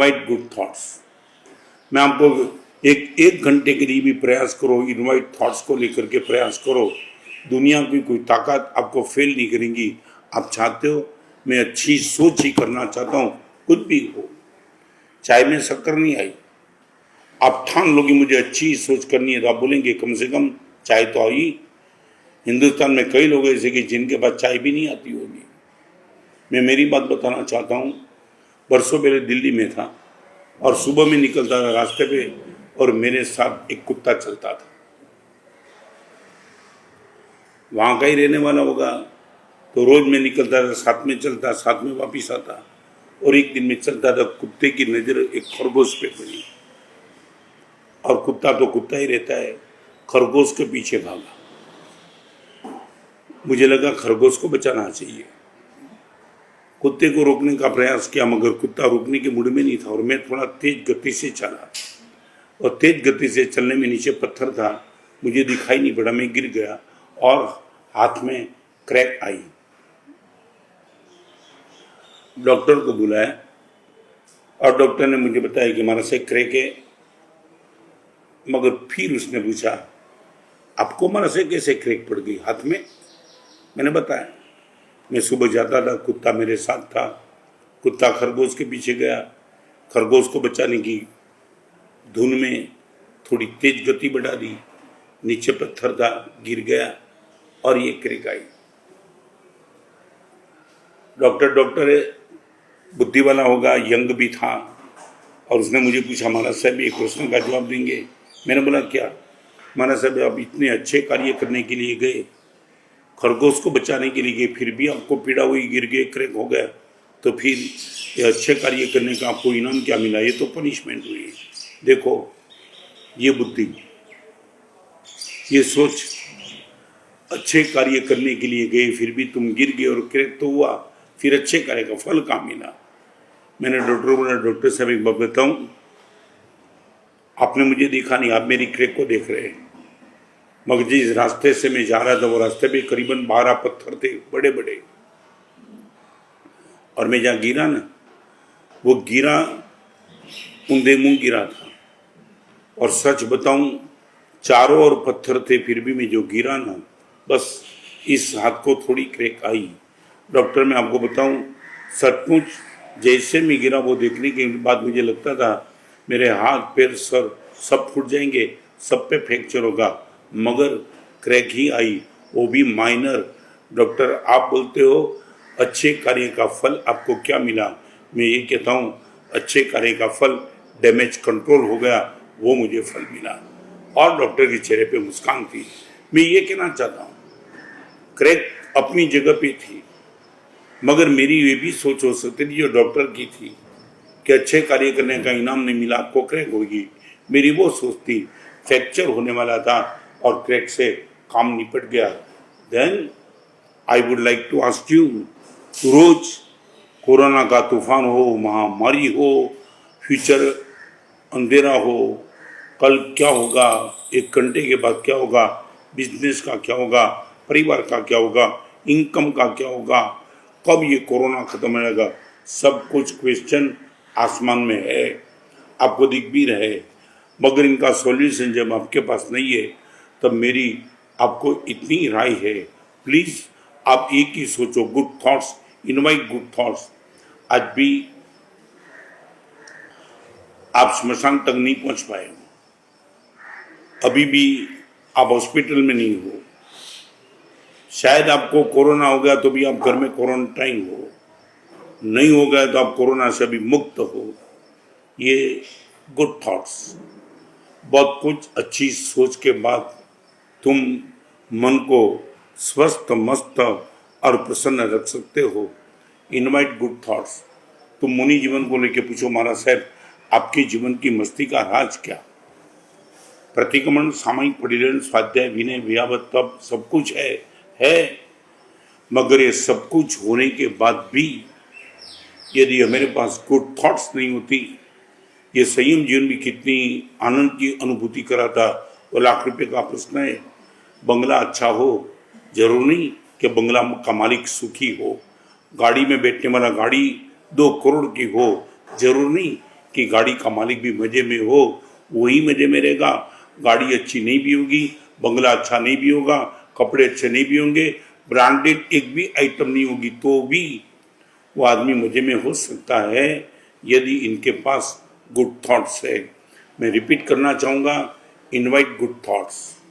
Invite good thoughts. मैं आपको एक घंटे के लिए भी प्रयास करो, इनवाइट थॉट्स को लेकर के प्रयास करो, दुनिया की कोई ताकत आपको फेल नहीं करेगी। आप चाहते हो मैं अच्छी सोच ही करना चाहता हूँ, कुछ भी हो, चाय में शक्कर नहीं आई, आप ठान लोगे मुझे अच्छी सोच करनी है तो आप बोलेंगे कम से कम चाय तो आई। हिंदुस्तान में कई लोग ऐसे कि जिनके पास चाय भी नहीं आती होगी। मैं मेरी बात बताना चाहता हूँ, बरसों पहले दिल्ली में था और सुबह में निकलता था रास्ते पे और मेरे साथ एक कुत्ता चलता था। वहाँ का ही रहने वाला होगा तो रोज में निकलता था, साथ में चलता, साथ में वापिस आता। और एक दिन में चलता था, कुत्ते की नजर एक खरगोश पे पड़ी और कुत्ता तो कुत्ता ही रहता है, खरगोश के पीछे भागा। मुझे लगा खरगोश को बचाना चाहिए, कुत्ते को रोकने का प्रयास किया मगर कुत्ता रोकने के मूड में नहीं था और मैं थोड़ा तेज गति से चला और तेज गति से चलने में नीचे पत्थर था, मुझे दिखाई नहीं पड़ा, मैं गिर गया और हाथ में क्रैक आई। डॉक्टर को बुलाया और डॉक्टर ने मुझे बताया कि हमारा से क्रैक है। मगर फिर उसने पूछा आपको हमारा से कैसे क्रैक पड़ गई हाथ में? मैंने बताया मैं सुबह जाता था, कुत्ता मेरे साथ था, कुत्ता खरगोश के पीछे गया, खरगोश को बचाने की धुन में थोड़ी तेज गति बढ़ा दी, नीचे पत्थर था, गिर गया और ये क्रैक आई। डॉक्टर है, बुद्धि वाला होगा, यंग भी था और उसने मुझे पूछा महाराज साहब एक प्रश्न का जवाब देंगे? मैंने बोला क्या? महाराज साहब आप इतने अच्छे कार्य करने के लिए गए, खरगोश को बचाने के लिए गए, फिर भी आपको पीड़ा हुई, गिर गए, क्रैक हो गया, तो फिर ये अच्छे कार्य करने का आपको इनाम क्या मिला? ये तो पनिशमेंट हुई। देखो ये बुद्धि, ये सोच, अच्छे कार्य करने के लिए गए फिर भी तुम गिर गए और क्रैक तो हुआ, फिर अच्छे कार्य का फल कहाँ मिला? मैंने डॉक्टर बोला डॉक्टर साहब एक बात बताऊं, आपने मुझे देखा नहीं, आप मेरी क्रैक को देख रहे हैं। मगर जिस रास्ते से मैं जा रहा था वो रास्ते पे करीबन 12 पत्थर थे बड़े बड़े और मैं जहाँ गिरा ना, वो गिरा ऊंधे मुंह गिरा था और सच बताऊं चारों ओर पत्थर थे, फिर भी मैं जो गिरा ना, बस इस हाथ को थोड़ी क्रैक आई। डॉक्टर मैं आपको बताऊं सचमुच जैसे मैं गिरा वो देखने के बाद मुझे लगता था मेरे हाथ पैर सर सब फूट जाएंगे, सब पे फ्रैक्चर होगा, मगर क्रैक ही आई, वो भी माइनर। डॉक्टर आप बोलते हो अच्छे कार्य का फल आपको क्या मिला? मैं ये कहता हूँ अच्छे कार्य का फल डैमेज कंट्रोल हो गया, वो मुझे फल मिला। और डॉक्टर के चेहरे पे मुस्कान थी। मैं ये कहना चाहता हूँ क्रैक अपनी जगह पे थी, मगर मेरी ये भी सोच हो सकती थी जो डॉक्टर की थी कि अच्छे कार्य करने का इनाम नहीं मिला, आपको क्रैक होगी। मेरी वो सोच थी फ्रैक्चर होने वाला था और क्रैक से काम निपट गया। Then I would like to ask you, रोज कोरोना का तूफान हो, महामारी हो, फ्यूचर अंधेरा हो, कल क्या होगा, एक घंटे के बाद क्या होगा, बिजनेस का क्या होगा, परिवार का क्या होगा, इनकम का क्या होगा, कब ये कोरोना खत्म हो जाएगा, सब कुछ क्वेश्चन आसमान में है, आपको दिख भी रहे, मगर इनका सॉल्यूशन जब आपके पास नहीं है तब मेरी आपको इतनी राय है, प्लीज आप एक ही सोचो, good thoughts, invite good thoughts. आज भी आप स्मशान तक नहीं पहुंच पाए हो, अभी भी आप हॉस्पिटल में नहीं हो, शायद आपको कोरोना हो गया तो भी आप घर में क्वारंटाइन हो, नहीं हो गया तो आप कोरोना से भी मुक्त हो। ये गुड थॉट्स, बहुत कुछ अच्छी सोच के बाद तुम मन को स्वस्थ, मस्त और प्रसन्न रख सकते हो। Invite good thoughts. तुम मुनि जीवन को लेकर पूछो महाराज साहब आपके जीवन की मस्ती का राज क्या? प्रतिक्रमण, सामयिक परिजन, स्वाध्याय, विनय, व्यावत, तप सब कुछ है, मगर ये सब कुछ होने के बाद भी यदि हमारे पास गुड थॉट्स नहीं होती, ये संयम जीवन भी कितनी आनंद की अनुभूति कराता। वो लाख रुपए का प्रश्न है, बंगला अच्छा हो जरूर नहीं कि बंगला का मालिक सुखी हो, गाड़ी में बैठने वाला गाड़ी 2 करोड़ की हो जरूर नहीं कि गाड़ी का मालिक भी मजे में हो, वही मजे में रहेगा। गाड़ी अच्छी नहीं भी होगी, बंगला अच्छा नहीं भी होगा, कपड़े अच्छे नहीं भी होंगे, ब्रांडेड एक भी आइटम नहीं होगी, तो भी वो आदमी मजे में हो सकता है यदि इनके पास गुड थॉट्स है। मैं रिपीट करना चाहूँगा, इनवाइट गुड थॉट्स।